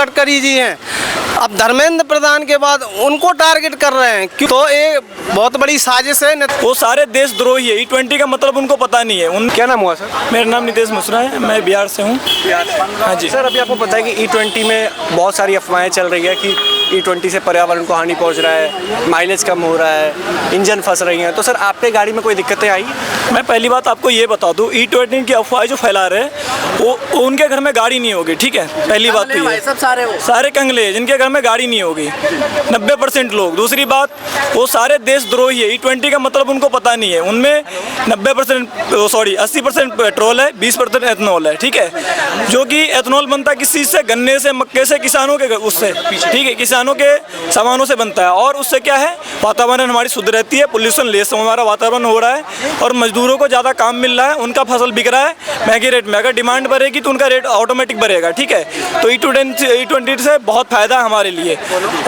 गडकरी जी हैं, अब धर्मेंद्र प्रधान के बाद उनको टारगेट कर रहे हैं। क्यों? तो ये बहुत बड़ी साजिश है। वो सारे देशद्रोही है। E20 का मतलब उनको पता नहीं है। क्या नाम हुआ सर? मेरा नाम नितेश मिश्रा है, मैं बिहार से हूँ। हाँ जी सर, अभी आपको पता है कि E20 में बहुत सारी अफवाहें चल रही है कि E20 से पर्यावरण को हानि पहुंच रहा है, माइलेज कम हो रहा है, इंजन फंस रही हैं। तो सर, आपके गाड़ी में कोई दिक्कतें आई? मैं पहली बात आपको ये बता दूं, E20 की अफवाह जो फैला रहे हैं वो उनके घर में गाड़ी नहीं होगी, ठीक है? पहली बात तो ये, सब सारे कंगले जिनके घर में गाड़ी नहीं होगी, 90% लोग। दूसरी बात, वो सारे देशद्रोही है। E20 का मतलब उनको पता नहीं है। उनमें 80% पेट्रोल है, 20% एथनॉल है, ठीक है? जो कि एथनॉल बनता है किस चीज़ से? गन्ने से, मक्के से, किसानों के उससे, ठीक है? किसानों के सामानों से बनता है। और उससे क्या है, वातावरण हमारी शुद्ध रहती है, पोल्यूशन लेस हमारा वातावरण हो रहा है, और मजदूरों को ज़्यादा काम मिल रहा है, उनका फसल बिक रहा है महंगे रेट में। अगर डिमांड बढ़ेगी तो उनका रेट ऑटोमेटिक बढ़ेगा, ठीक है? तो E20 से बहुत फायदा है हमारे लिए।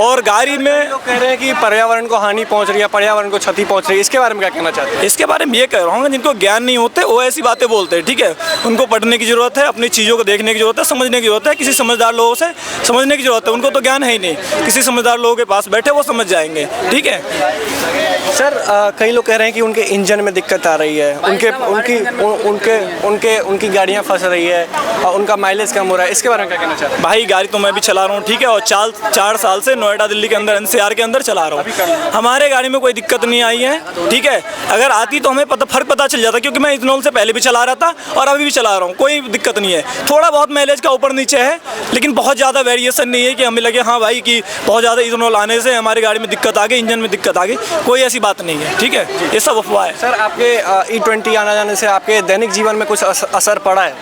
और गाड़ी में लोग कह रहे हैं कि पर्यावरण को हानि पहुंच रही है, पर्यावरण को क्षति पहुंच रही है, इसके बारे में क्या कहना चाहते हैं? इसके बारे में ये कह रहा हूँ, जिनको ज्ञान नहीं होते वो ऐसी बातें बोलते हैं, ठीक है? उनको पढ़ने की जरूरत है, अपनी चीज़ों को देखने की जरूरत है, समझने की जरूरत है। किसी समझदार लोगों से समझने की जरूरत है। उनको तो ज्ञान है ही नहीं, किसी समझदार लोगों के पास बैठे वो समझ जाएंगे, ठीक है? सर, कई लोग कह रहे हैं कि उनके इंजन में दिक्कत आ रही है, उनकी गाड़ियाँ फंस रही है और उनका माइलेज कम हो रहा है, इसके बारे में क्या कहना चाहते हैं? भाई गाड़ी तो मैं भी चला रहा हूँ, ठीक है? और 4 साल से नोएडा दिल्ली के अंदर NCR के अंदर चला रहा हूँ। हमारे गाड़ी में कोई दिक्कत नहीं आई है, ठीक है? अगर आती तो हमें फर्क पता चल जाता, क्योंकि मैं इथनॉल से पहले भी चला रहा था और अभी भी चला रहा हूँ, कोई दिक्कत नहीं है। थोड़ा बहुत माइलेज का ऊपर नीचे है, लेकिन बहुत ज़्यादा वेरिएशन नहीं है कि हमें लगे हाँ भाई कि बहुत ज़्यादा इथनॉल आने से हमारी गाड़ी में दिक्कत आ गई, इंजन में दिक्कत आ गई। कोई ऐसी बात नहीं है, ठीक है? ये सब अफवाह है। सर, आपके E20 आना जाने से आपके दैनिक जीवन में कुछ असर पड़ा है?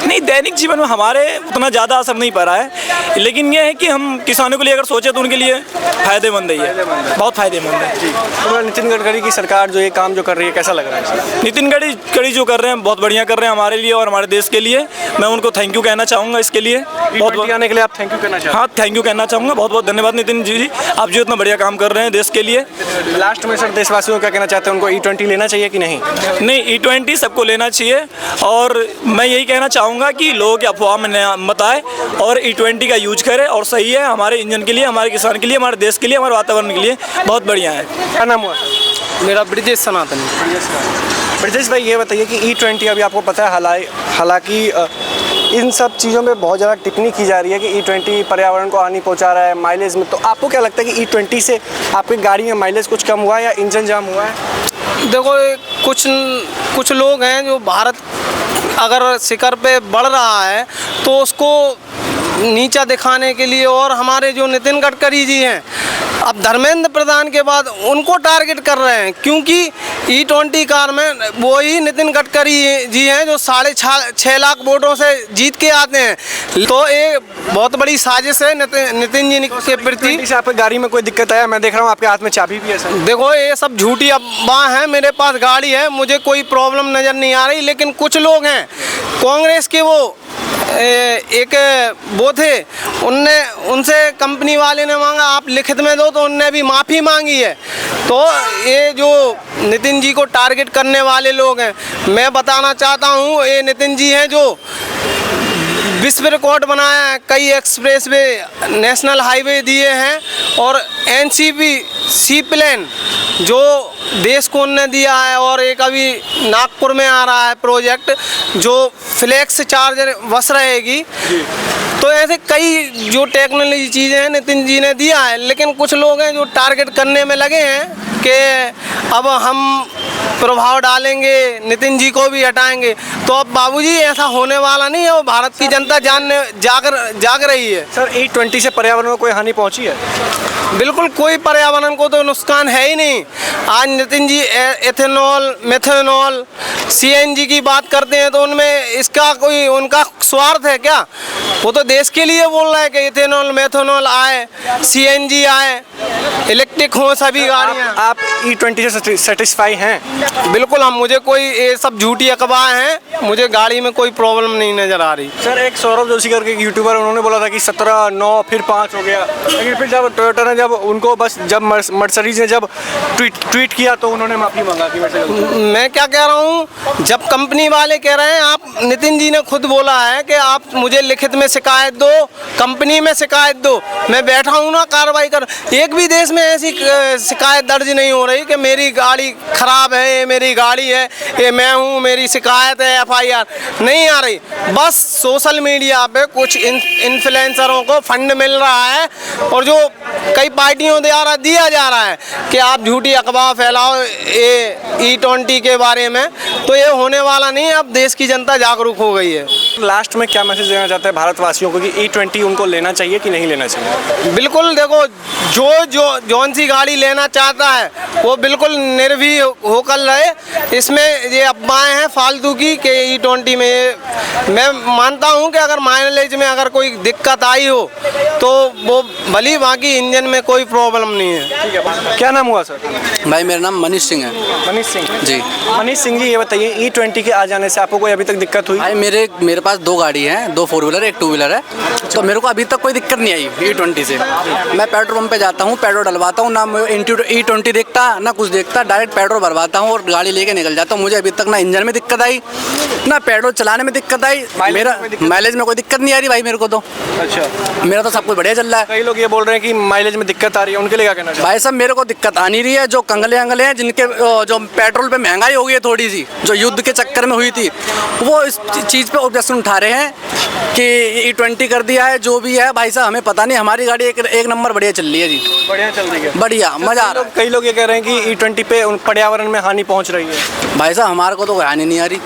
नहीं, दैनिक जीवन में हमारे उतना ज़्यादा असर नहीं पड़ा है, लेकिन ये है कि हम किसानों के लिए अगर सोचे तो उनके लिए फ़ायदेमंद है, ये बहुत फ़ायदेमंद है। तो नितिन गडकरी की सरकार जो ये काम जो कर रही है, कैसा लग रहा है? नितिन गडकरी जो कर रहे हैं बहुत बढ़िया कर रहे हैं हमारे लिए और हमारे देश के लिए। मैं उनको थैंक यू कहना चाहूँगा इसके लिए। बहुत आने के लिए आप थैंक यू कहना चाहते हैं? हाँ, थैंक यू कहना चाहूँगा। बहुत बहुत धन्यवाद नितिन जी, आप जो इतना बढ़िया काम कर रहे हैं देश के लिए। लास्ट में सर, देशवासियों को क्या कहना चाहते हैं? उनको E20 लेना चाहिए कि नहीं? नहीं, E20 सबको लेना चाहिए, और मैं यही कहना चाहूँगा कि लोगों की अफवाह में मत आए और E20 का यूज करें, और सही है हमारे इंजन के लिए, हमारे किसान के लिए, हमारे देश के लिए, हमारे वातावरण के लिए बहुत बढ़िया है। क्या नाम हुआ? मेरा ब्रिजेश सनातन। ब्रिजेश भाई, ये बताइए कि E20 अभी आपको पता है, हालांकि इन सब चीज़ों में बहुत ज़्यादा टिप्पणी की जा रही है कि E20 पर्यावरण को हानि पहुंचा रहा है माइलेज में, तो आपको क्या लगता है कि E20 से आपकी गाड़ी में माइलेज कुछ कम हुआ है या इंजन जाम हुआ है? देखो, कुछ लोग हैं जो भारत अगर शिखर पे बढ़ रहा है तो उसको नीचा दिखाने के लिए, और हमारे जो नितिन गडकरी जी हैं, अब धर्मेंद्र प्रधान के बाद उनको टारगेट कर रहे हैं, क्योंकि E20 कार में वही नितिन गडकरी जी हैं जो 6.5 लाख वोटों से जीत के आते हैं। तो ये बहुत बड़ी साजिश है नितिन जी के प्रति। आपकी गाड़ी में कोई दिक्कत आया? मैं देख रहा हूँ आपके हाथ में चाबी भी है सर। देखो, ये सब झूठी अफवाह है। मेरे पास गाड़ी है, मुझे कोई प्रॉब्लम नज़र नहीं आ रही, लेकिन कुछ लोग हैं कांग्रेस के, वो एक वो थे, उनसे कंपनी वाले ने मांगा आप लिखित में दो, तो उनने भी माफ़ी मांगी है। तो ये जो नितिन जी को टारगेट करने वाले लोग हैं, मैं बताना चाहता हूँ, ये नितिन जी हैं जो विश्व रिकॉर्ड बनाया है, कई एक्सप्रेस वे, नेशनल हाईवे दिए हैं, और NCP सी प्लेन जो देश को उन्होंने दिया है, और एक अभी नागपुर में आ रहा है प्रोजेक्ट जो फ्लेक्स चार्जर बस रहेगी। तो ऐसे कई जो टेक्नोलॉजी चीज़ें हैं नितिन जी ने दिया है, लेकिन कुछ लोग हैं जो टारगेट करने में लगे हैं कि अब हम प्रभाव डालेंगे, नितिन जी को भी हटाएंगे। तो अब बाबूजी ऐसा होने वाला नहीं है, वो भारत की जनता जाग रही है। सर, E20 से पर्यावरण को कोई हानि पहुंची है? बिल्कुल, कोई पर्यावरण को तो नुकसान है ही नहीं। आज Nitin ji ethanol, methanol, CNG की बात करते हैं, तो उनमें इसका कोई उनका स्वार्थ है क्या? वो तो देश के लिए बोल रहा है कि एथेनॉल, मेथेनॉल आए, CNG आए, इलेक्ट्रिक हो सभी गाड़ियाँ। आप E20 से सेटिस्फाई हैं? बिल्कुल, मुझे कोई ये सब झूठी अफवाह हैं, मुझे गाड़ी में कोई प्रॉब्लम नहीं नज़र आ रही। सर, एक सौरभ जोशी करके यूट्यूबर, उन्होंने बोला था कि 17, 9 फिर 5 हो गया, लेकिन फिर जब टोयोटा ने जब उनको बस जब मर्सिडीज ने जब ट्वीट किया तो उन्होंने माफ़ी मांगा कि मैं क्या कह रहा हूँ, जब कंपनी वाले कह रहे हैं, आप नितिन जी ने खुद बोला है कि आप मुझे लिखित में शिकायत दो, कंपनी में शिकायत दो, मैं बैठा हूँ ना कार्रवाई कर। एक भी देश में ऐसी शिकायत दर्ज नहीं हो रही कि मेरी गाड़ी खराब है, ये मेरी गाड़ी है, ये मैं हूँ, मेरी शिकायत है, FIR नहीं आ रही। बस सोशल मीडिया पे कुछ इन्फ्लुएंसरों को फंड मिल रहा है और जो कई पार्टियों द्वारा दिया जा रहा है कि आप झूठी अफवाह फैलाओ ये E20 के बारे में, तो ये होने वाला नहीं है। अब देश की जनता जागरूक हो गई है। लास्ट में क्या मैसेज देना चाहते हैं भारतवासियों को कि E20 उनको लेना चाहिए कि नहीं लेना चाहिए? बिल्कुल, देखो जौन सी गाड़ी लेना चाहता है वो बिल्कुल निर्भीक होकर रहे। इसमें ये अफवाहें हैं फालतू की कि E20 में, मैं मानता हूँ कि अगर माइलेज में अगर कोई दिक्कत आई हो तो वो भली, बाकी इंजन में कोई प्रॉब्लम नहीं है। ठीक है, क्या नाम हुआ सर? भाई मेरा नाम मनीष सिंह है। मनीष सिंह जी। मनीष सिंह जी, ये बताइए E20 के आ जाने से आपको कोई अभी तक दिक्कत हुई? भाई मेरे पास 2 गाड़ी हैं, 2 4 व्हीलर है, 1 2 व्हीलर है, तो मेरे को अभी तक कोई दिक्कत नहीं आई E20 से। मैं पेट्रोल पंप पे जाता हूँ, पेट्रोल डलवाता हूँ, ना E20 देखता ना कुछ देखता, डायरेक्ट पेट्रोल भरवाता हूँ और गाड़ी लेके निकल जाता हूँ। मुझे अभी तक ना इंजन में दिक्कत आई, ना पेट्रोल चलाने में दिक्कत आई, मेरा माइलेज में कोई दिक्कत नहीं आ रही भाई मेरे को तो। अच्छा, मेरा तो सब कुछ बढ़िया चल रहा है। कई लोग ये बोल रहे हैं कि माइलेज में दिक्कत आ रही है, उनके लिए क्या कहना चाहिए? भाई साहब मेरे को दिक्कत आ नहीं रही है। जो कंगले अंगले हैं जिनके जो पेट्रोल पे महंगाई हो गई है थोड़ी सी, जो युद्ध के चक्कर में हुई थी, वो इस चीज़ पे ऑब्जेक्शन उठा रहे हैं कि E20 कर दिया है। जो भी है भाई साहब हमें पता नहीं, हमारी गाड़ी एक नंबर बढ़िया चल रही है जी, बढ़िया चल रही है, बढ़िया मज़ा आ रहा है। कई लोग ये कह रहे हैं कि E20 पे पर्यावरण में हानि पहुंच रही है। भाई साहब हमारे को तो कोई हानि नहीं आ रही।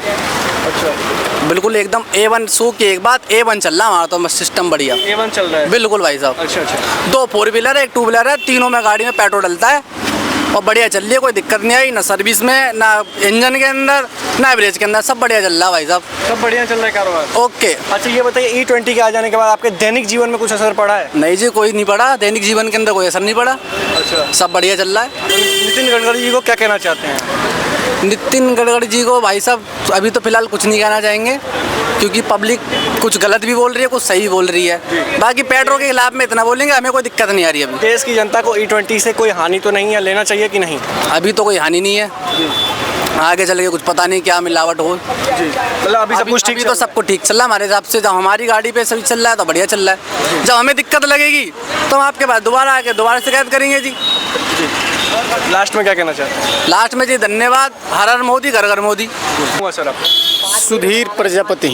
अच्छा, बिल्कुल एकदम A1 सो की एक बात, A1 चल रहा है हमारा तो सिस्टम बढ़िया, A1 चल रहा है बिल्कुल भाई साहब। अच्छा अच्छा, 2 4 व्हीलर है, 1 2 व्हीलर है, तीनों में गाड़ी में पेट्रोल डलता है और बढ़िया चल रही है, कोई दिक्कत नहीं आई, ना सर्विस में, ना इंजन के अंदर, ना एवरेज के अंदर, सब बढ़िया चल रहा है भाई साहब, सब बढ़िया चल रहा है कारोबार। ओके। अच्छा, ये बताइए E20 के आ जाने के बाद आपके दैनिक जीवन में कुछ असर पड़ा है? नहीं जी, कोई नहीं पड़ा, दैनिक जीवन के अंदर कोई असर नहीं पड़ा। अच्छा, सब बढ़िया चल रहा है। नितिन गडकरी जी को क्या कहना चाहते हैं? नितिन गडकरी जी को भाई साहब अभी तो फिलहाल कुछ नहीं कहना चाहेंगे, क्योंकि पब्लिक कुछ गलत भी बोल रही है, कुछ सही बोल रही है। बाकी पेट्रोल के खिलाफ में इतना बोलेंगे, हमें कोई दिक्कत नहीं आ रही। अभी देश की जनता को E20 से कोई हानि तो नहीं है, लेना चाहिए कि नहीं? अभी तो कोई हानि नहीं है, आगे चल के कुछ पता नहीं क्या मिलावट हो। मतलब अभी सब कुछ ठीक तो सब कुछ ठीक चल रहा है हमारे हिसाब से। जब हमारी गाड़ी पे सभी चल रहा है तो बढ़िया चल रहा है। जब हमें दिक्कत लगेगी तो हम आपके पास दोबारा आके दोबारा शिकायत करेंगे जी। लास्ट में क्या कहना चाहते हैं? लास्ट में जी धन्यवाद, हर हर मोदी, घर घर मोदी। हुआ सर आप? सुधीर प्रजापति।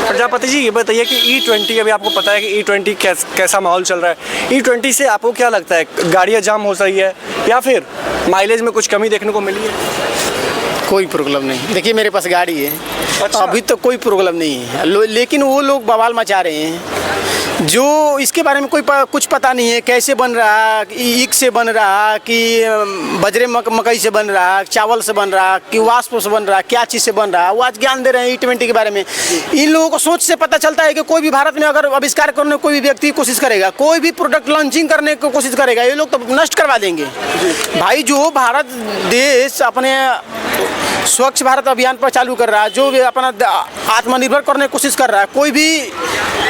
प्रजापति जी, ये बताइए कि E20, अभी आपको पता है कि E20 कैसा माहौल चल रहा है, E20 से आपको क्या लगता है, गाड़ियाँ जाम हो रही है या फिर माइलेज में कुछ कमी देखने को मिली है? कोई प्रॉब्लम नहीं, देखिए मेरे पास गाड़ी है। अच्छा। अभी तो कोई प्रॉब्लम नहीं है, लेकिन वो लोग बवाल मचा रहे हैं जो इसके बारे में कुछ पता नहीं है, कैसे बन रहा, ईख से बन रहा कि बजरे मकई से बन रहा, चावल से बन रहा कि वाष्प से बन रहा, क्या चीज़ से बन रहा, वो आज ज्ञान दे रहे हैं E20 के बारे में। इन लोगों को सोच से पता चलता है कि कोई भी भारत में अगर आविष्कार करने कोई भी व्यक्ति कोशिश करेगा, कोई भी प्रोडक्ट लॉन्चिंग करने की कोशिश करेगा, ये लोग तो नष्ट करवा देंगे। भाई जो भारत देश अपने स्वच्छ भारत अभियान पर चालू कर रहा है, जो भी अपना आत्मनिर्भर करने की कोशिश कर रहा है, कोई भी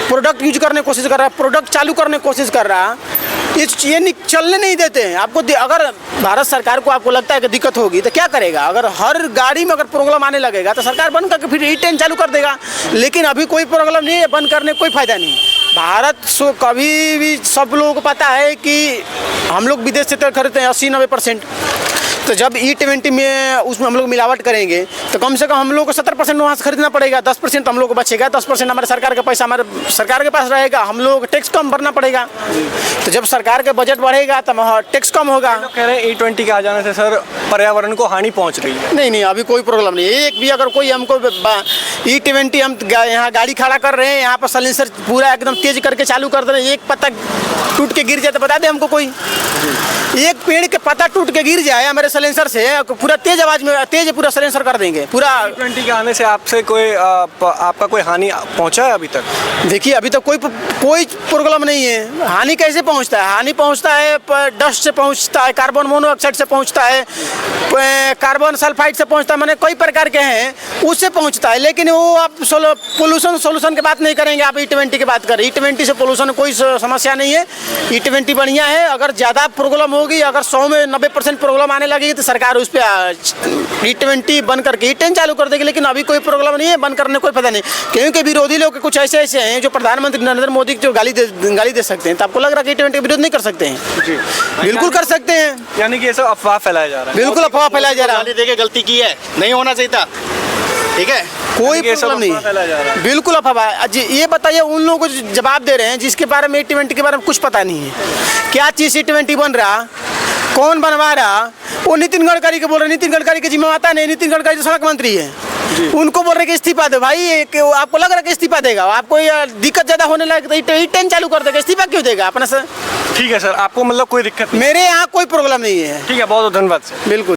प्रोडक्ट यूज करने की कोशिश कर रहा है, प्रोडक्ट चालू करने की कोशिश कर रहा है, ये चलने नहीं देते हैं। आपको अगर भारत सरकार को आपको लगता है कि दिक्कत होगी तो क्या करेगा? अगर हर गाड़ी में अगर प्रॉब्लम आने लगेगा तो सरकार बंद करके फिर E10 चालू कर देगा। लेकिन अभी कोई प्रॉब्लम नहीं है, बंद करने कोई फ़ायदा नहीं। भारत कभी भी सब लोगों को पता है कि हम लोग विदेश से तेल खरीदते हैं 80-90%, तो जब E20 में उसमें हम लोग मिलावट करेंगे तो कम से कम हम लोग को 70% वहाँ से खरीदना पड़ेगा, 10% हम लोग को बचेगा, 10% हमारे सरकार का पैसा हमारे सरकार के पास रहेगा, हम लोग टैक्स कम भरना पड़ेगा। तो जब सरकार का बजट बढ़ेगा तब टैक्स कम होगा। तो कह रहे हैं E20 के आ जाने से सर पर्यावरण को हानि पहुंच रही है। नहीं, अभी कोई प्रॉब्लम नहीं है। एक भी अगर कोई हमको E20 हम यहाँ गाड़ी खड़ा कर रहे हैं, यहाँ पर साइलेंसर पूरा एकदम तेज करके चालू कर दे रहे हैं, एक पत्ता टूट के गिर जाए तो बता दे हमको कोई। एक पेड़ के पत्ता टूट के गिर जाए हमारे साइलेंसर से, पूरा तेज आवाज में तेज पूरा साइलेंसर कर देंगे पूरा। E20 के आने से आपसे कोई आपका कोई हानि पहुंचा है अभी तक? देखिए अभी तक कोई प्रॉब्लम नहीं है। हानि कैसे पहुंचता है? हानि पहुंचता है डस्ट से पहुंचता है, कार्बन मोनोऑक्साइड से पहुंचता है, कार्बन सल्फाइड से पहुंचता है, मैंने कई प्रकार के हैं उससे पहुंचता है। लेकिन लेकिन वो आप सोल्यूशन की बात नहीं करेंगे, आप E20 की बात करें। E20 से पोल्यूशन कोई समस्या नहीं है, E20 बढ़िया है। अगर ज़्यादा प्रॉब्लम होगी, अगर 100 में 90% प्रॉब्लम आने लगेगी तो सरकार उस पर E20 बंद करके E10 चालू कर देगी। लेकिन अभी कोई प्रॉब्लम नहीं है, बंद करने कोई पता नहीं, क्योंकि विरोधी लोग कुछ ऐसे हैं जो प्रधानमंत्री नरेंद्र मोदी की जो गाली दे सकते हैं। तो आपको लग रहा है कि E20 विरोध नहीं कर सकते हैं? जी बिल्कुल कर सकते हैं, यानी कि ये सब अफवाह फैलाया जा रहा है। बिल्कुल अफवाह फैलाया जा रहा है। गाली देके गलती की है, नहीं होना चाहिए था, ठीक है। कोई ये सब प्रॉब्लम नहीं अफवाह फैलाया जा रहा है। बिल्कुल अफवाह। जी ये बताइए, उन लोगों को जवाब दे रहे हैं जिसके बारे में E20 के बारे में कुछ पता नहीं है, क्या चीज़ E20 बन रहा, कौन बनवा रहा। वो नितिन गडकरी के बोल रहे, नितिन गडकरी के जिम्मे आता नहीं, नितिन गडकरी तो सड़क मंत्री है, उनको बोल रहे कि इस्तीफा दो। भाई आपको लग रहा है कि इस्तीफा देगा? आपको दिक्कत ज़्यादा होने लगे तो E10 चालू कर देगा, इस्तीफा क्यों देगा अपना सर? ठीक है सर, आपको मतलब कोई दिक्कत नहीं? मेरे यहाँ कोई प्रॉब्लम नहीं है। ठीक है, बहुत बहुत धन्यवाद सर। बिल्कुल।